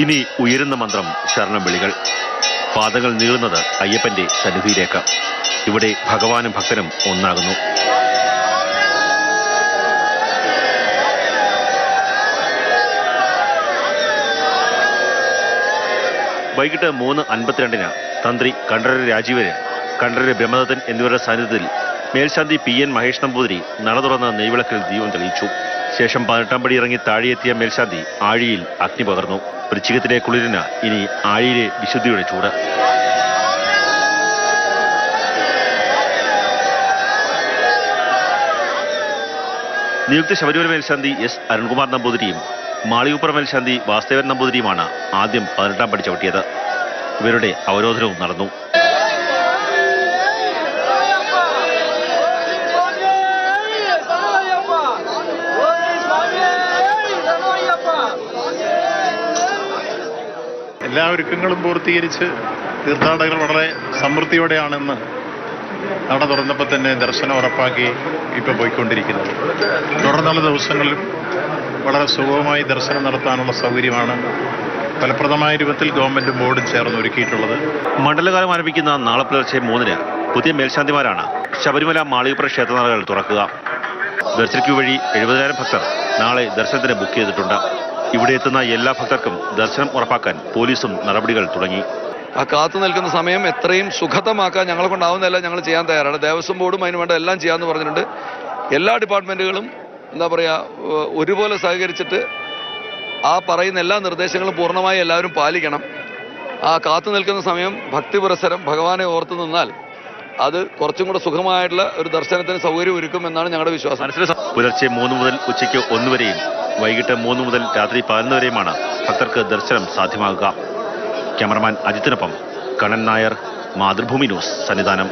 ഇനി ഉയരുന്ന മന്ത്രം ശരണം വിളികൾ. പാദങ്ങൾ നീളുന്നത് അയ്യപ്പന്റെ സന്നിധിയിലേക്ക്. ഇവിടെ ഭഗവാനും ഭക്തനും ഒന്നാകുന്നു. വൈകിട്ട് 3:52 തന്ത്രി കണ്ഠരര് രാജീവര്, കണ്ഠരര് ബ്രഹ്മദത്തൻ എന്നിവരുടെ സാന്നിധ്യത്തിൽ മേൽശാന്തി PN മഹേഷ് നമ്പൂതിരി നട തുറന്ന് നെയ്വിളക്കിൽ ദീപം തെളിയിച്ചു. ശേഷം 18-ാം പടി ഇറങ്ങി താഴെയെത്തിയ മേൽശാന്തി ആഴിയിൽ അഗ്നി പകർന്നു. വൃശ്ചികത്തിലെ കുളിരിന് ഇനി ആഴിയിലെ വിശുദ്ധിയുടെ ചൂട്. നിയുക്ത ശബരിമല മേൽശാന്തി S. അരുൺകുമാർ നമ്പൂതിരിയും മാളികപ്പുറ മേൽശാന്തി വാസുദേവൻ നമ്പൂതിരിയുമാണ് ആദ്യം 18-ാം പടി ചവിട്ടിയത്. ഇവരുടെ അവരോധനവും നടന്നു. എല്ലാ ഒരുക്കങ്ങളും പൂർത്തീകരിച്ച് തീർത്ഥാടകർ വളരെ സമൃദ്ധിയോടെയാണെന്ന് നട തുറന്നപ്പോൾ തന്നെ ദർശനം ഉറപ്പാക്കി ഇപ്പോൾ പോയിക്കൊണ്ടിരിക്കുന്നത്. തുടർന്നുള്ള ദിവസങ്ങളിലും വളരെ സുഗമമായി ദർശനം നടത്താനുള്ള സൗകര്യമാണ് ഫലപ്രദമായ രൂപത്തിൽ ഗവൺമെന്റും ബോർഡും ചേർന്ന് ഒരുക്കിയിട്ടുള്ളത്. മണ്ഡലകാലം ആരംഭിക്കുന്ന നാളെ പുലർച്ചെ 3-ന് പുതിയ മേൽശാന്തിമാരാണ് ശബരിമല മാളികപ്പുറ ക്ഷേത്രനടകൾ തുറക്കുക. ദർശന ക്യൂ വഴി 70,000 ഭക്തർ നാളെ ദർശനത്തിന് ബുക്ക് ചെയ്തിട്ടുണ്ട്. ഇവിടെ എത്തുന്ന എല്ലാ ഭക്തർക്കും ദർശനം ഉറപ്പാക്കാൻ പോലീസും നടപടികൾ തുടങ്ങി. ആ കാത്തു നിൽക്കുന്ന സമയം എത്രയും സുഖതമാക്കാൻ ഞങ്ങളെ കൊണ്ടാവുന്നതല്ല ഞങ്ങൾ ചെയ്യാൻ തയ്യാറാണ്. ദേവസ്വം ബോർഡും അതിന് വേണ്ട എല്ലാം ചെയ്യാമെന്ന് പറഞ്ഞിട്ടുണ്ട്. എല്ലാ ഡിപ്പാർട്ട്മെൻറ്റുകളും എന്താ പറയുക ഒരുപോലെ സഹകരിച്ചിട്ട് ആ പറയുന്ന എല്ലാ നിർദ്ദേശങ്ങളും പൂർണ്ണമായി എല്ലാവരും പാലിക്കണം. ആ കാത്തു നിൽക്കുന്ന സമയം ഭക്തി പുരസ്സരം ഭഗവാനെ ഓർത്തു നിന്നാൽ അത് കുറച്ചും കൂടെ സുഖമായിട്ടുള്ള ഒരു ദർശനത്തിന് സൗകര്യം ഒരുക്കും എന്നാണ് ഞങ്ങളുടെ വിശ്വാസം. പുലർച്ചെ 3 മുതൽ ഉച്ചയ്ക്ക് 1 വരെയും വൈകിട്ട് 3 മുതൽ രാത്രി 11 വരെയുമാണ് ഭക്തർക്ക് ദർശനം സാധ്യമാകുക. ക്യാമറമാൻ അജിത്തിനൊപ്പം കണ്ണൻ നായർ, മാതൃഭൂമി ന്യൂസ്, സന്നിധാനം.